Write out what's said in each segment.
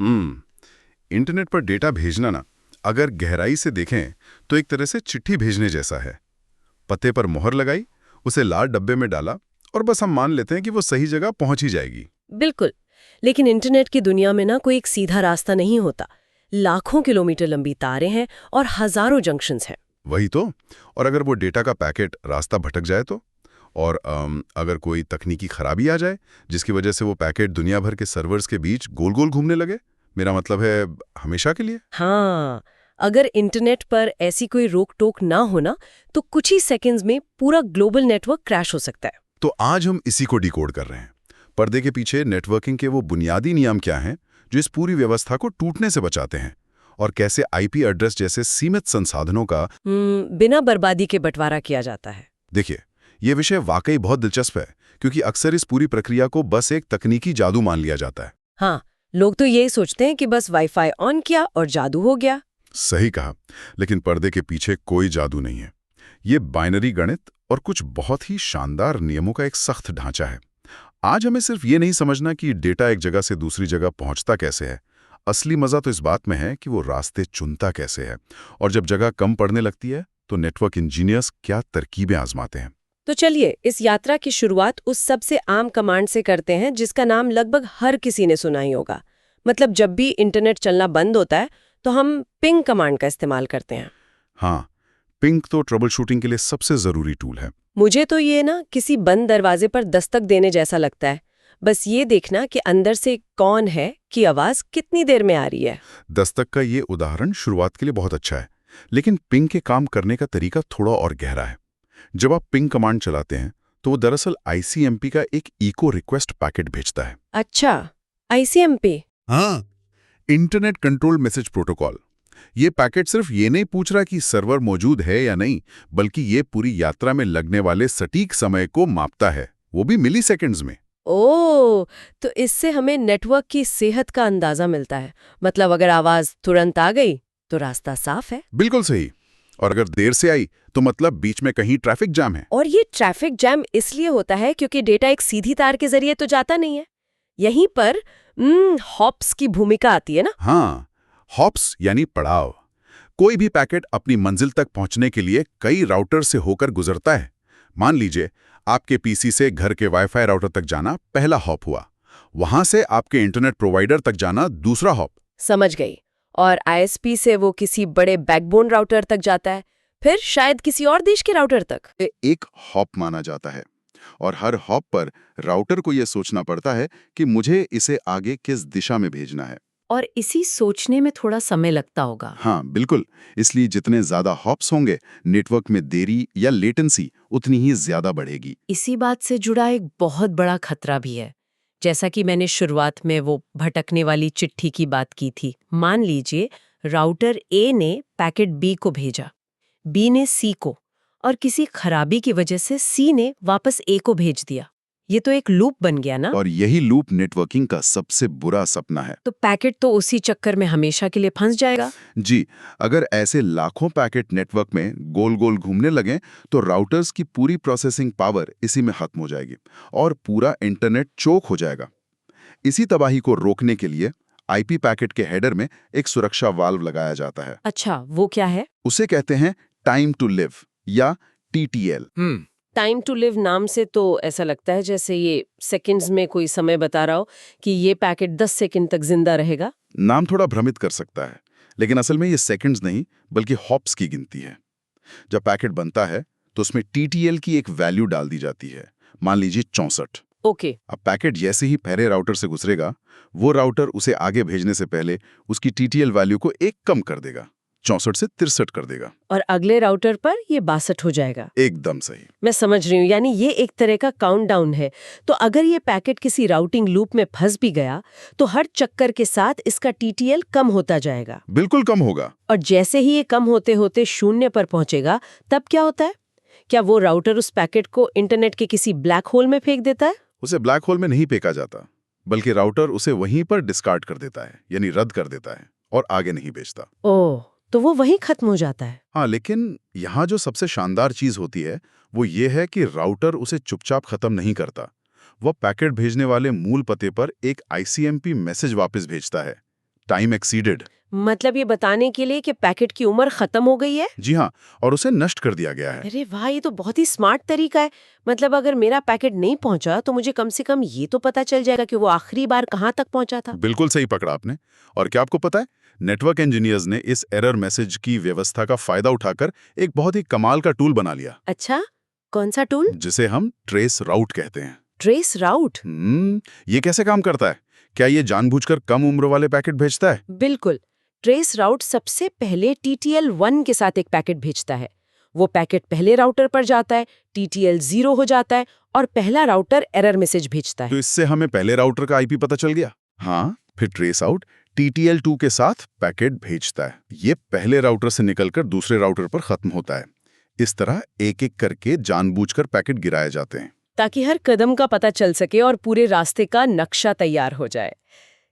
Internet पर data भेजना ना, अगर गहराई से देखें तो एक तरह से चिट्ठी भेजने जैसा है। पते पर मोहर लगाई, उसे लाल डब्बे में डाला और बस हम मान लेते हैं कि वो सही जगह पहुंच ही जाएगी। बिल्कुल। लेकिन इंटरनेट की दुनिया में ना कोई एक सीधा रास्ता नहीं होता। लाखों किलोमीटर लंबी तारें हैं और हजारों जंक्शंस हैं। वही तो। और अगर वो डेटा का पैकेट रास्ता भटक जाए तो, और अगर कोई तकनीकी खराबी आ जाए जिसकी वजह से वो पैकेट दुनिया भर के सर्वर्स के बीच गोल गोल घूमने लगे, मेरा मतलब है हमेशा के लिए। हाँ, अगर इंटरनेट पर ऐसी कोई रोक टोक ना होना तो कुछ ही सेकंड्स में पूरा ग्लोबल नेटवर्क क्रैश हो सकता है। तो आज हम इसी को डिकोड कर रहे हैं। पर्दे के पीछे नेटवर्किंग के वो बुनियादी नियम क्या हैं जो इस पूरी व्यवस्था को टूटने से बचाते हैं, और कैसे आईपी एड्रेस जैसे सीमित संसाधनों का बिना बर्बादी के बंटवारा किया जाता है। देखिए, ये विषय वाकई बहुत दिलचस्प है, क्योंकि अक्सर इस पूरी प्रक्रिया को बस एक तकनीकी जादू मान लिया जाता है। हाँ, लोग तो यही सोचते हैं कि बस वाईफाई ऑन किया और जादू हो गया। सही कहा, लेकिन पर्दे के पीछे कोई जादू नहीं है। ये बाइनरी गणित और कुछ बहुत ही शानदार नियमों का एक सख्त ढांचा है। आज हमें सिर्फ ये नहीं समझना कि डेटा एक जगह से दूसरी जगह पहुंचता कैसे है। असली मजा तो इस बात में है कि वो रास्ते चुनता कैसे है, और जब जगह कम पड़ने लगती है तो नेटवर्क इंजीनियर्स क्या तरकीबें आजमाते हैं। तो चलिए इस यात्रा की शुरुआत उस सबसे आम कमांड से करते हैं जिसका नाम लगभग हर किसी ने सुना ही होगा। मतलब जब भी इंटरनेट चलना बंद होता है तो हम पिंग कमांड का इस्तेमाल करते हैं। हाँ, पिंग तो ट्रबल शूटिंग के लिए सबसे ज़रूरी टूल है। मुझे तो ये ना किसी बंद दरवाजे पर दस्तक देने जैसा लगता है। बस ये देखना कि अंदर से कौन है की आवाज कितनी देर में आ रही है। दस्तक का ये उदाहरण शुरुआत के लिए बहुत अच्छा है, लेकिन पिंग के काम करने का तरीका थोड़ा और गहरा है। जब आप पिंग कमांड चलाते हैं तो वो दरअसल आईसीएमपी का एक इको रिक्वेस्ट पैकेट भेजता है। अच्छा, आईसीएमपी। हाँ, इंटरनेट कंट्रोल मैसेज प्रोटोकॉल। ये पैकेट सिर्फ ये नहीं पूछ रहा कि सर्वर मौजूद है या नहीं, बल्कि ये पूरी यात्रा में लगने वाले सटीक समय को मापता है, वो भी मिली सेकेंड्स में। ओह, तो इससे हमें नेटवर्क की सेहत का अंदाजा मिलता है। मतलब अगर आवाज तुरंत आ गई तो रास्ता साफ है। बिल्कुल सही। और अगर देर से आई तो मतलब बीच में कहीं ट्रैफिक जाम है। और ये ट्रैफिक जैम इसलिए होता है क्योंकि डेटा एक सीधी तार के जरिए तो जाता नहीं है। यहीं पर हॉप्स की भूमिका आती है ना। हाँ, हॉप्स यानी पड़ाव। कोई भी पैकेट अपनी मंजिल तक पहुंचने के लिए कई राउटर से होकर गुजरता है। मान लीजिए आपके पीसी से घर के वाईफाई राउटर तक जाना पहला हॉप हुआ, वहां से आपके इंटरनेट प्रोवाइडर तक जाना दूसरा हॉप। समझ गई। और आईएसपी से वो किसी बड़े बैकबोन राउटर तक जाता है, फिर शायद किसी और देश के राउटर तक। एक हॉप माना जाता है, और हर हॉप पर राउटर को यह सोचना पड़ता है कि मुझे इसे आगे किस दिशा में भेजना है। और इसी सोचने में थोड़ा समय लगता होगा। हाँ बिल्कुल, इसलिए जितने ज्यादा हॉप्स होंगे नेटवर्क में देरी या लेटेंसी उतनी ही ज्यादा बढ़ेगी। इसी बात से जुड़ा एक बहुत बड़ा खतरा भी है। जैसा कि मैंने शुरुआत में वो भटकने वाली चिट्ठी की बात की थी। मान लीजिए राउटर ए ने पैकेट बी को भेजा, बी ने सी को, और किसी खराबी की वजह से सी ने वापस ए को भेज दिया। ये तो एक लूप बन गया ना। और यही लूप नेटवर्किंग का सबसे बुरा सपना है। तो पैकेट तो उसी चक्कर में हमेशा के लिए फंस जाएगा। जी, अगर ऐसे लाखों पैकेट नेटवर्क में गोल गोल घूमने लगे तो राउटर्स की पूरी प्रोसेसिंग पावर इसी में खत्म हो जाएगी और पूरा इंटरनेट चोक हो जाएगा। इसी तबाही को रोकने के लिए आईपी पैकेट के हेडर में एक सुरक्षा वाल्व लगाया जाता है। अच्छा, वो क्या है? उसे कहते हैं टाइम टू लिव या टीटीएल। टाइम टू लिव नाम से तो ऐसा लगता है जैसे ये सेकंड्स में कोई समय बता रहा हो कि ये पैकेट 10 सेकंड तक जिंदा रहेगा। नाम थोड़ा भ्रमित कर सकता है, लेकिन असल में ये सेकंड्स नहीं बल्कि हॉप्स की गिनती है। जब पैकेट बनता है तो उसमें टीटीएल की एक वैल्यू डाल दी जाती है, मान लीजिए 64। ओके। अब पैकेट जैसे ही पहले राउटर से गुजरेगा, वो राउटर उसे आगे भेजने से पहले उसकी टीटीएल वैल्यू को एक कम कर देगा, 64 से 63 कर देगा। और अगले राउटर पर ये 62 हो जाएगा। एकदम सही। मैं समझ रही हूँ, यानी ये एक तरह का काउंटडाउन है। तो अगर ये पैकेट किसी राउटिंग लूप में फंस भी गया तो हर चक्कर के साथ इसका टीटीएल कम होता जाएगा। बिल्कुल कम होगा। और जैसे ही ये कम होते होते शून्य पर पहुंचेगा तब क्या होता है? क्या वो राउटर उस पैकेट को इंटरनेट के किसी ब्लैक होल में फेंक देता है? उसे ब्लैक होल में नहीं फेंका जाता, बल्कि राउटर उसे वहीं पर डिस्कार्ड कर देता है, यानी रद्द कर देता है और आगे नहीं भेजता। ओह, तो वो वहीं खत्म हो जाता है। हाँ, लेकिन यहाँ जो सबसे शानदार चीज होती है वो ये है कि राउटर उसे चुपचाप खत्म नहीं करता। वो पैकेट भेजने वाले मूल पते पर एक आईसीएमपी मैसेज वापस भेजता है, टाइम एक्सीडेड। मतलब ये बताने के लिए कि पैकेट की उम्र खत्म हो गई है। जी हाँ, और उसे नष्ट कर दिया गया है। अरे वाह, ये तो बहुत ही स्मार्ट तरीका है। मतलब अगर मेरा पैकेट नहीं पहुंचा तो मुझे कम से कम ये तो पता चल जाएगा कि वो आखिरी बार कहाँ तक पहुंचा था। बिल्कुल सही पकड़ा आपने। और क्या आपको पता है, नेटवर्क इंजीनियर्स ने इस एरर मैसेज की व्यवस्था का फायदा उठाकर एक बहुत ही कमाल का टूल बना लिया, अच्छा, कौन सा टूल? जिसे हम ट्रेस राउट कहते हैं। ट्रेस राउट? ये कैसे काम करता है? क्या ये जानबूझकर कम उम्र वाले पैकेट भेजता है? बिल्कुल। ट्रेस राउट सबसे पहले TTL1 के साथ एक पैकेट भेजता है। वो पैकेट पहले राउटर पर जाता है, TTL0 हो जाता है और पहला राउटर एरर मैसेज भेजता तो है। इससे हमें पहले राउटर का आईपी पता चल गया। हाँ, फिर ट्रेस आउट TTL2 के साथ पैकेट भेजता है। ये पहले राउटर से निकलकर दूसरे राउटर पर खत्म होता है। इस तरह एक एक करके जानबूझकर पैकेट गिराए जाते हैं। ताकि हर कदम का पता चल सके और पूरे रास्ते का नक्शा तैयार हो जाए।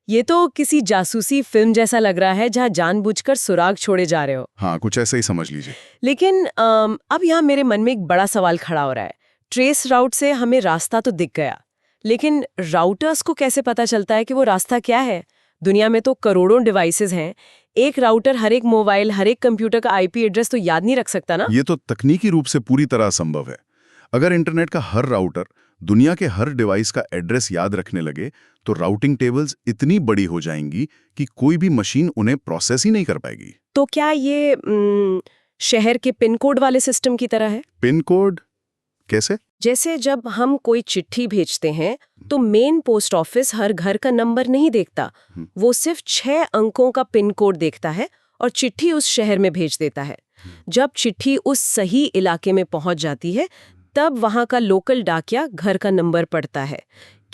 ये तो किसी जासूसी फिल्म जैसा लग रहा है जहां जानबूझकर सुराग छोड़े जा रहे हो। हाँ, कुछ ऐसा ही समझ लीजिए। लेकिन अब यहाँ मेरे मन में एक बड़ा सवाल खड़ा हो रहा है। ट्रेस राउट से हमें रास्ता तो दिख गया, लेकिन राउटर्स को कैसे पता चलता है कि वो रास्ता क्या है? दुनिया में तो करोड़ों डिवाइसेस हैं। एक राउटर हर एक मोबाइल, हर एक कंप्यूटर का IP एड्रेस तो याद नहीं रख सकता ना? ये तो तकनीकी रूप से पूरी तरह संभव है। अगर इंटरनेट का हर राउटर दुनिया के हर डिवाइस का एड्रेस याद रखने लगे, तो राउटिंग टेबल्स इतनी बड़ी हो जाएंगी कि कोई भी मशीन उन्हें प्रोसेस ही नहीं कर पाएगी। तो क्या ये शहर के पिन कोड वाले सिस्टम की तरह है? पिन कोड कैसे? जैसे जब हम कोई चिट्ठी भेजते हैं तो मेन पोस्ट ऑफिस हर घर का नंबर नहीं देखता, वो सिर्फ 6 अंकों का पिन कोड देखता है और चिट्ठी उस शहर में भेज देता है। जब चिट्ठी उस सही इलाके में पहुंच जाती है, तब वहां का लोकल डाकिया घर का नंबर पढ़ता है।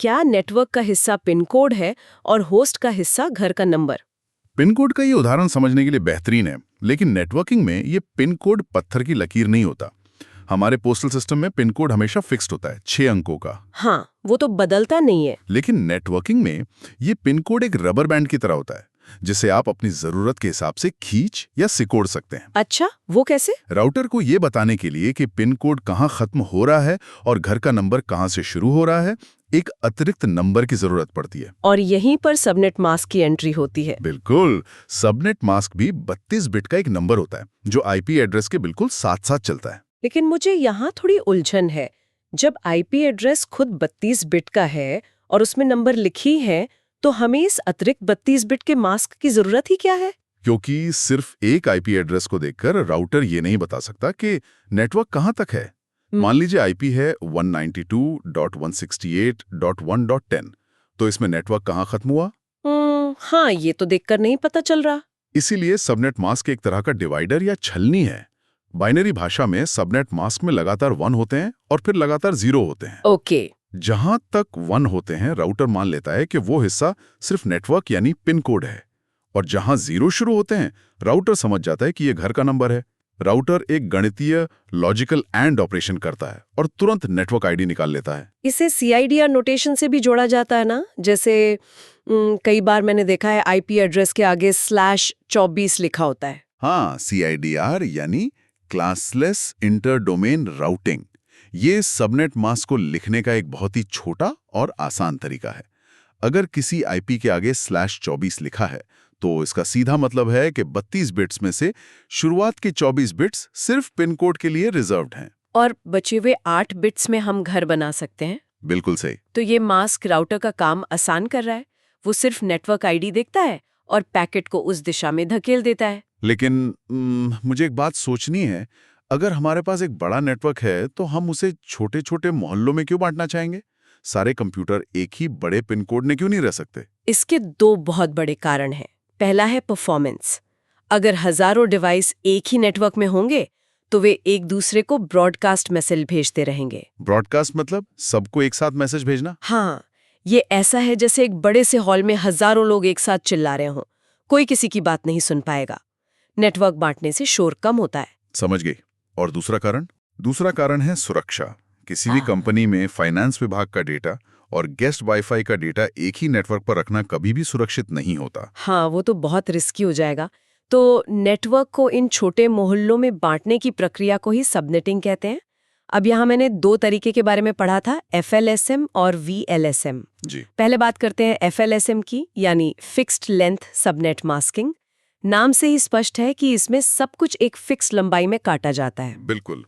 क्या नेटवर्क का हिस्सा पिन कोड है और होस्ट का हिस्सा घर का नंबर? पिन कोड का ये उदाहरण समझने के लिए बेहतरीन है, लेकिन नेटवर्किंग में ये पिन कोड पत्थर की लकीर नहीं होता। हमारे पोस्टल सिस्टम में पिन कोड हमेशा फिक्स्ड होता है, 6 अंकों का। हाँ, वो तो बदलता नहीं है। लेकिन नेटवर्किंग में ये पिन कोड एक रबर बैंड की तरह होता है, जिसे आप अपनी जरूरत के हिसाब से खींच या सिकोड़ सकते हैं। अच्छा, वो कैसे? राउटर को ये बताने के लिए कि पिन कोड कहाँ खत्म हो रहा है और घर का नंबर कहाँ से शुरू हो रहा है, एक अतिरिक्त नंबर की जरूरत पड़ती है। और यहीं पर सबनेट मास्क की एंट्री होती है। बिल्कुल, सबनेट मास्क भी 32 बिट का एक नंबर होता है, जो IP एड्रेस के बिल्कुल साथ साथ चलता है। लेकिन मुझे यहाँ थोड़ी उलझन है। जब IP एड्रेस खुद 32 बिट का है और उसमें नंबर लिखी है, तो हमें इस अतिरिक्त 32 बिट के मास्क की जरूरत ही क्या है? क्योंकि सिर्फ एक IP एड्रेस को देखकर राउटर ये नहीं बता सकता कि नेटवर्क कहाँ तक है। मान लीजिए IP है 192.168.1.10, तो इसमें नेटवर्क कहाँ खत्म हुआ? हाँ, ये तो देखकर नहीं पता चल रहा। इसीलिए सबनेट मास्क एक तरह का डिवाइडर या छलनी है। बाइनरी भाषा में सबनेट मास्क में लगातार 1 होते हैं और फिर लगातार 0 होते हैं। ओके। जहां तक 1 होते हैं, राउटर मान लेता है कि वो हिस्सा सिर्फ नेटवर्क यानी पिन कोड है, और जहां 0 शुरू होते हैं, राउटर समझ जाता है कि ये घर का नंबर है। राउटर एक गणितीय लॉजिकल एंड ऑपरेशन करता है और तुरंत नेटवर्क ID निकाल लेता है। इसे CIDR नोटेशन से भी जोड़ा जाता है ना? जैसे कई बार मैंने देखा है IP एड्रेस के आगे /24 लिखा होता है। हाँ, CIDR यानी क्लासलेस इंटर डोमेन राउटिंग। ये सबनेट मास्क को लिखने का एक बहुत ही छोटा और आसान तरीका है। अगर किसी IP के आगे /24 लिखा है, तो इसका सीधा मतलब है कि 32 बिट्स में से शुरुआत के 24 बिट्स सिर्फ पिन कोड के लिए रिजर्व्ड हैं। और बचे हुए 8 बिट्स में हम घर बना सकते हैं। बिल्कुल सही। तो ये मास्क राउटर का काम आसान कर रहा है। वो सिर्फ नेटवर्क ID देखता है और पैकेट को उस दिशा में धकेल देता है। लेकिन मुझे एक बात सोचनी है। अगर हमारे पास एक बड़ा नेटवर्क है, तो हम उसे छोटे छोटे मोहल्लों में क्यों बांटना चाहेंगे? सारे कंप्यूटर एक ही बड़े पिन कोड में क्यों नहीं रह सकते? इसके 2 बहुत बड़े कारण हैं। पहला है परफॉर्मेंस। अगर हजारों डिवाइस एक ही नेटवर्क में होंगे, तो वे एक दूसरे को ब्रॉडकास्ट मैसेज भेजते रहेंगे। ब्रॉडकास्ट मतलब सबको एक साथ मैसेज भेजना? हाँ, ये ऐसा है जैसे एक बड़े से हॉल में हजारों लोग एक साथ चिल्ला रहे हों। कोई किसी की बात नहीं सुन पाएगा। नेटवर्क बांटने से शोर कम होता है। समझ गई। और दूसरा कारण? दूसरा कारण है सुरक्षा। किसी भी कंपनी में फाइनेंस विभाग का डेटा और गेस्ट वाईफाई का डेटा एक ही नेटवर्क पर रखना कभी भी सुरक्षित नहीं होता। हाँ, वो तो बहुत रिस्की हो जाएगा। तो नेटवर्क को इन छोटे मोहल्लों में बांटने की प्रक्रिया को ही सबनेटिंग कहते हैं। अब यहाँ मैंने दो तरीके के बारे में पढ़ा था, FLSM और VLSM। जी। पहले बात करते हैं FLSM की, यानी फिक्स्ड लेंथ सबनेट मास्किंग। नाम से ही स्पष्ट है कि इसमें सब कुछ एक फिक्स लंबाई में काटा जाता है। बिल्कुल।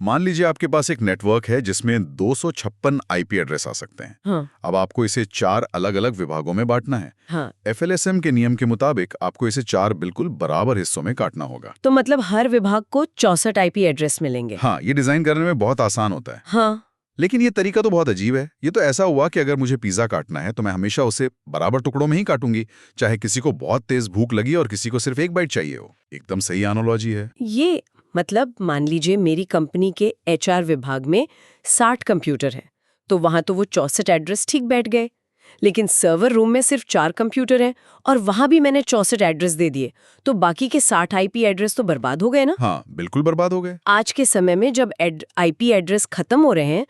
मान लीजिए आपके पास एक नेटवर्क है जिसमें 256 आईपी एड्रेस आ सकते हैं। हाँ। अब आपको इसे 4 अलग-अलग विभागों में बांटना है। हाँ। FLSM के नियम के मुताबिक आपको इसे 4 बिल्कुल बराबर हिस्सों में काटना होगा। तो मतलब हर विभाग को 64 IP एड्रेस मिलेंगे। हाँ, ये डिजाइन करने में बहुत आसान होता है। हाँ। लेकिन ये तरीका तो बहुत अजीब है। ये तो ऐसा हुआ कि अगर मुझे पिज्जा काटना है तो मैं हमेशा उसे बराबर टुकड़ों में ही काटूंगी, चाहे किसी को बहुत तेज भूख लगी और किसी को सिर्फ एक बाइट चाहिए हो। एकदम सही एनालॉजी है। ये मतलब मान लीजिए मेरी कंपनी के HR विभाग में 60 कंप्यूटर हैं, तो वहां तो वो 64 एड्रेस ठीक बैठ गए। लेकिन सर्वर रूम में सिर्फ 4 कंप्यूटर हैं और वहां भी मैंने 64 एड्रेस दे दिए, तो बाकी के 60 IP एड्रेस तो बर्बाद हो गए ना। हाँ, बिल्कुल बर्बाद हो गए। आज के समय में जब IP एड्रेस खत्म हो रहे हैं,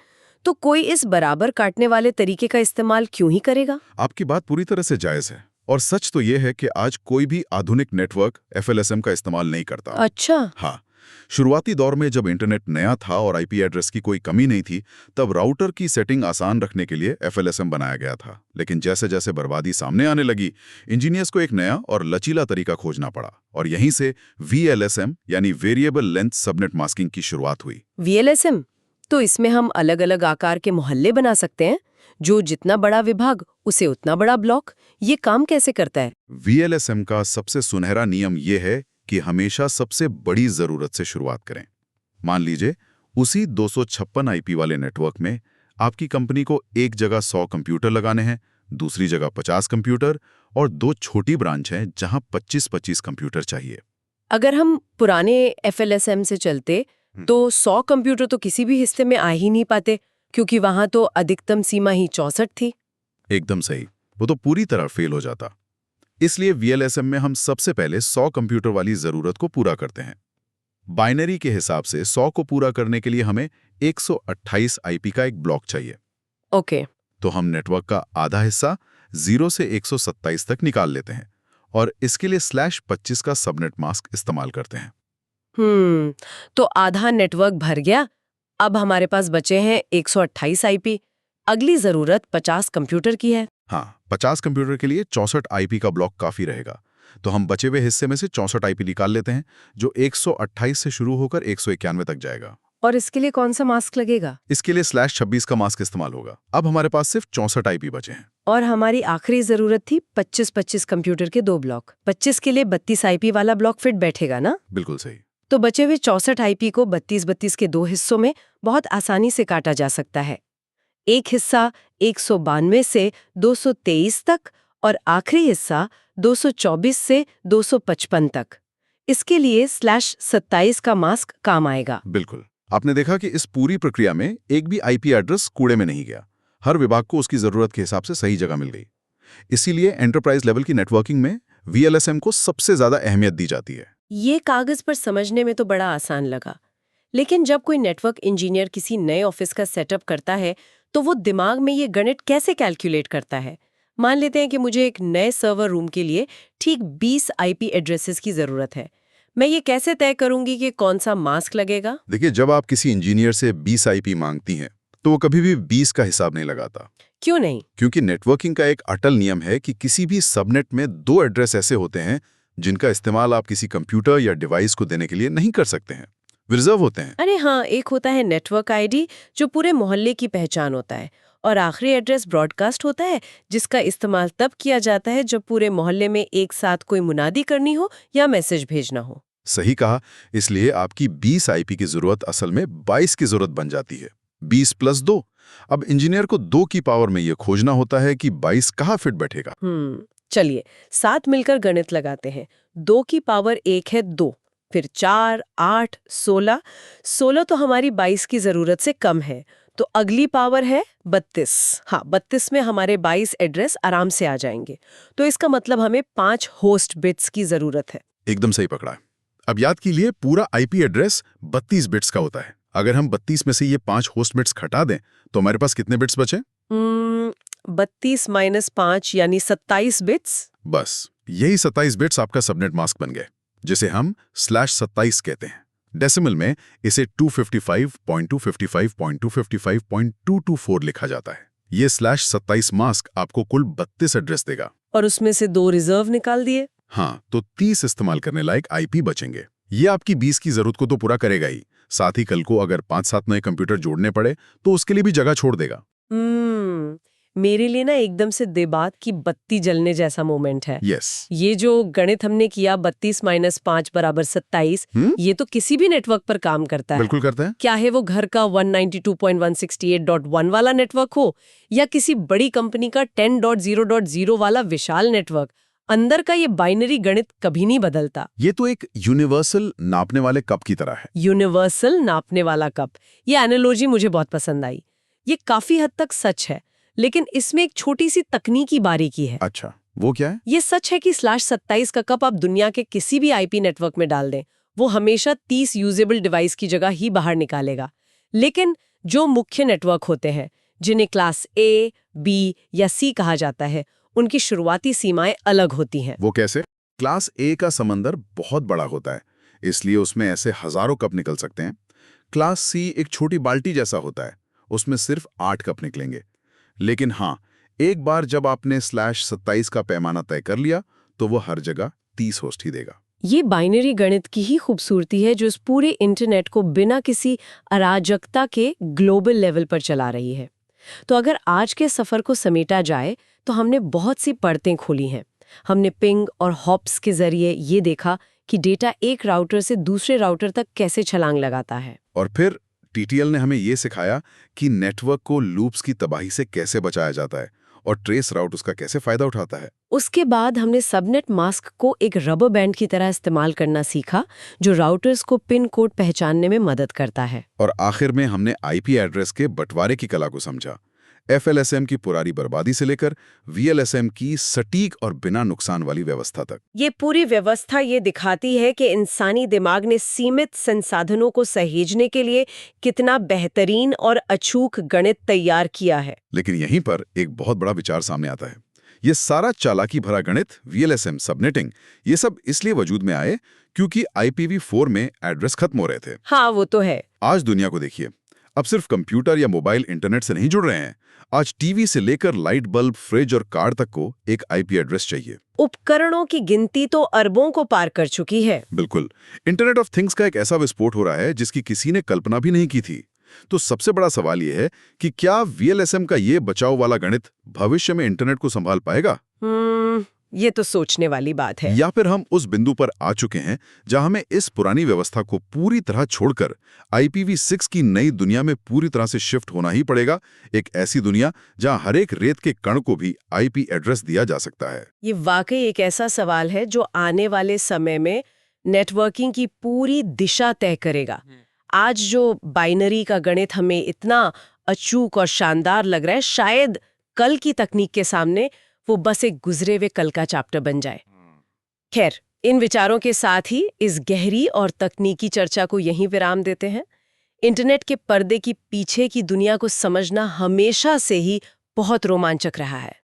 तो कोई इस बराबर काटने वाले तरीके का इस्तेमाल क्यों ही करेगा? आपकी बात पूरी तरह से जायज है। और सच तो ये है कि आज कोई भी आधुनिक नेटवर्क FLSM का इस्तेमाल नहीं करता। अच्छा। हाँ, शुरुआती दौर में जब इंटरनेट नया था और आईपी एड्रेस की कोई कमी नहीं थी, तब राउटर की सेटिंग आसान रखने के लिए FLSM बनाया गया था। लेकिन जैसे जैसे बर्बादी सामने आने लगी, इंजीनियर्स को एक नया और लचीला तरीका खोजना पड़ा और यहीं से VLSM यानी वेरिएबल लेंथ सबनेट मास्किंग की शुरुआत हुई। VLSM? तो इसमें हम अलग अलग आकार के मोहल्ले बना सकते हैं, जो जितना बड़ा विभाग उसे उतना बड़ा ब्लॉक। ये काम कैसे करता है? VLSM का सबसे सुनहरा नियम ये है कि हमेशा सबसे बड़ी जरूरत से शुरुआत करें। मान लीजिए उसी 256 आईपी वाले नेटवर्क में आपकी कंपनी को एक जगह 100 कंप्यूटर लगाने हैं, दूसरी जगह 50 कंप्यूटर और 2 छोटी ब्रांच हैं जहां 25-25 कंप्यूटर चाहिए। अगर हम पुराने FLSM से चलते तो 100 कंप्यूटर तो किसी भी हिस्से में आ ही नहीं पाते, क्योंकि वहां तो अधिकतम सीमा ही 64 थी। एकदम सही, वो तो पूरी तरह फेल हो जाता। इसलिए VLSM में हम सबसे पहले 100 कंप्यूटर वाली जरूरत को पूरा करते हैं। बाइनरी के हिसाब से 100 को पूरा करने के लिए हमें 128 आईपी का एक ब्लॉक चाहिए। ओके। तो हम नेटवर्क का आधा हिस्सा 0 से 127 तक निकाल लेते हैं और इसके लिए /25 का सबनेट मास्क इस्तेमाल करते हैं। तो आधा नेटवर्क भर गया। अब हमारे पास बचे हैं 128 IP। अगली जरूरत 50 कंप्यूटर की है। हाँ, 50 कंप्यूटर के लिए 64 आईपी का ब्लॉक काफी रहेगा। तो हम बचे हुए हिस्से में से 64 आईपी निकाल लेते हैं, जो 128 से शुरू होकर 191 तक जाएगा। और इसके लिए कौन सा मास्क लगेगा? इसके लिए /26 का मास्क इस्तेमाल होगा। अब हमारे पास सिर्फ 64 आईपी बचे हैं। और हमारी आखिरी जरूरत थी 25-25 कंप्यूटर के 2 ब्लॉक। 25 के लिए 32 IP वाला ब्लॉक फिट बैठेगा ना? बिल्कुल सही। तो बचे हुए 64 IP को 32-32 के 2 हिस्सों में बहुत आसानी से काटा जा सकता है। एक हिस्सा 192 से 223 तक और आखिरी हिस्सा 224 से 255 तक। इसके लिए /27 का मास्क काम आएगा। बिल्कुल। आपने देखा कि इस पूरी प्रक्रिया में एक भी आईपी एड्रेस कूड़े में नहीं गया। हर विभाग को उसकी जरूरत के हिसाब से सही जगह मिल गई। इसीलिए एंटरप्राइज लेवल की नेटवर्किंग में VLSM को सबसे ज्यादा अहमियत दी जाती है। ये कागज पर समझने में तो बड़ा आसान लगा, लेकिन जब कोई नेटवर्क इंजीनियर किसी नए ऑफिस का सेटअप करता है, तो वो दिमाग में ये गणित कैसे कैलकुलेट करता है? मान लेते हैं कि मुझे एक नए सर्वर रूम के लिए ठीक 20 IP एड्रेसेस की जरूरत है। मैं ये कैसे तय करूंगी कि कौन सा मास्क लगेगा? देखिए, जब आप किसी इंजीनियर से 20 आईपी मांगती हैं, तो वो कभी भी 20 का हिसाब नहीं लगाता। क्यों नहीं? क्योंकि नेटवर्किंग का एक अटल नियम है कि किसी भी सबनेट में 2 एड्रेस ऐसे होते हैं जिनका इस्तेमाल आप किसी कंप्यूटर या डिवाइस को देने के लिए नहीं कर सकते हैं। रिजर्व होते हैं। अरे हाँ, एक होता है नेटवर्क ID, जो पूरे मोहल्ले की पहचान होता है, और आखिरी एड्रेस ब्रॉडकास्ट होता है, जिसका इस्तेमाल तब किया जाता है जब पूरे मोहल्ले में एक साथ कोई मुनादी करनी हो या मैसेज भेजना हो। सही कहा। इसलिए आपकी 20 आईपी की जरूरत असल में 22 की जरूरत बन जाती है। 20 + 2। अब इंजीनियर को 2 की पावर में यह खोजना होता है कि 22 कहाँ फिट बैठेगा। चलिए साथ मिलकर गणित लगाते हैं। 2 की पावर 1 है 2, फिर 4, 8, 16। 16 तो हमारी 22 की जरूरत से कम है, तो अगली पावर है 32। हाँ, 32 में हमारे 22 एड्रेस आराम से आ जाएंगे। तो इसका मतलब हमें 5 होस्ट बिट्स की जरूरत है। एकदम सही पकड़ा है। अब याद कीजिए, पूरा आईपी एड्रेस 32 बिट्स का होता है। अगर हम 32 में से ये 5 होस्ट बिट्स हटा दें, तो हमारे पास कितने बिट्स बचे? 32 - 5 यानी 27 बिट्स। बस यही 27 बिट्स आपका सबनेट मास्क बन गए, जिसे हम /27 कहते हैं। डेसिमल में इसे 255.255.255.224 लिखा जाता है। ये /27 मास्क आपको कुल 32 एड्रेस देगा। और उसमें से 2 रिजर्व निकाल दिए। हाँ, तो 30 इस्तेमाल करने लायक आईपी बचेंगे। ये आपकी 20 की जरूरत को तो पूरा करेगा ही, साथ ही कल को अगर 5-7 नए कंप्यूटर जोड़ने पड़े तो उसके लिए भी जगह छोड़ देगा। मेरे लिए ना एकदम से दिमाग की बत्ती जलने जैसा मोमेंट है। यस। ये जो गणित हमने किया 32 - 5 = 27, ये तो किसी भी नेटवर्क पर काम करता है। बिल्कुल करता है। क्या है वो घर का 192.168.1 वाला नेटवर्क हो या किसी बड़ी कंपनी का 10.0.0 वाला विशाल नेटवर्क, अंदर का ये बाइनरी गणित कभी नहीं बदलता। ये तो एक यूनिवर्सल नापने वाले कप की तरह है। यूनिवर्सल नापने वाला कप, ये एनालॉजी मुझे बहुत पसंद आई। ये काफी हद तक सच है, लेकिन इसमें एक छोटी सी तकनीकी बारीकी है। अच्छा, वो क्या है? ये सच है कि /27 का कप आप दुनिया के किसी भी आईपी नेटवर्क में डाल दें, वो हमेशा 30 यूजेबल डिवाइस की जगह ही बाहर निकालेगा। लेकिन जो मुख्य नेटवर्क होते हैं, जिन्हें क्लास A, B या C कहा जाता है, उनकी शुरुआती सीमाएं अलग होती हैं। वो कैसे? क्लास ए का समंदर बहुत बड़ा होता है, इसलिए उसमें ऐसे हजारों कप निकल सकते हैं। क्लास सी एक छोटी बाल्टी जैसा होता है, उसमें सिर्फ 8 कप निकलेंगे। लेकिन हाँ, एक बार जब आपने /27 का पैमाना तय कर लिया, तो वो हर जगह 30 होस्ट ही देगा। ये बाइनरी गणित की ही खूबसूरती है, जो इस पूरे इंटरनेट को बिना किसी अराजकता के ग्लोबल लेवल पर चला रही है। तो अगर आज के सफर को समेटा जाए, तो हमने बहुत सी परतें खोली हैं। हमने पिंग और हॉप्स के जरिए ये देखा कि डेटा एक राउटर से दूसरे राउटर तक कैसे छलांग लगाता है। और फिर टीटीएल ने हमें ये सिखाया कि नेटवर्क को लूप्स की तबाही से कैसे बचाया जाता है और ट्रेस राउट उसका कैसे फायदा उठाता है। उसके बाद हमने सबनेट मास्क को एक रबर बैंड की तरह इस्तेमाल करना सीखा, जो राउटर्स को पिन कोड पहचानने में मदद करता है। और आखिर में हमने आईपी एड्रेस के बंटवारे की कला को समझा, एफएलएसएम की पुरानी बर्बादी से लेकर वीएलएसएम की सटीक और बिना नुकसान वाली व्यवस्था तक। ये पूरी व्यवस्था ये दिखाती है कि इंसानी दिमाग ने सीमित संसाधनों को सहेजने के लिए कितना बेहतरीन और अचूक गणित तैयार किया है। लेकिन यहीं पर एक बहुत बड़ा विचार सामने आता है। ये सारा चालाकी भरा गणित, वीएलएसएम, सबनेटिंग, ये सब इसलिए वजूद में आए क्योंकि IPv4 में एड्रेस खत्म हो रहे थे। हाँ, वो तो है। आज दुनिया को देखिए, अब सिर्फ कंप्यूटर या मोबाइल इंटरनेट से नहीं जुड़ रहे हैं। आज टीवी से लेकर लाइट बल्ब, फ्रिज और कार तक को एक आईपी एड्रेस चाहिए। उपकरणों की गिनती तो अरबों को पार कर चुकी है। बिल्कुल। इंटरनेट ऑफ थिंग्स का एक ऐसा विस्फोट हो रहा है जिसकी किसी ने कल्पना भी नहीं की थी। तो सबसे बड़ा सवाल यह है कि क्या वीएलएसएम का ये बचाव वाला गणित भविष्य में इंटरनेट को संभाल पाएगा? ये तो सोचने वाली बात है। या फिर हम उस बिंदु पर आ चुके हैं जहां हमें इस पुरानी व्यवस्था को पूरी तरह छोड़कर IPv6 की नई दुनिया में पूरी तरह से शिफ्ट होना ही पड़ेगा। एक ऐसी दुनिया जहां हर एक रेत के कण को भी आईपी एड्रेस दिया जा सकता है। ये वाकई एक ऐसा सवाल है जो आने वाले समय में नेटवर्किंग की पूरी दिशा तय करेगा। आज जो बाइनरी का गणित हमें इतना अचूक और शानदार लग रहा है, शायद कल की तकनीक के सामने वो बस एक गुजरे हुए कल का चैप्टर बन जाए। खैर, इन विचारों के साथ ही इस गहरी और तकनीकी चर्चा को यहीं विराम देते हैं। इंटरनेट के पर्दे की पीछे की दुनिया को समझना हमेशा से ही बहुत रोमांचक रहा है।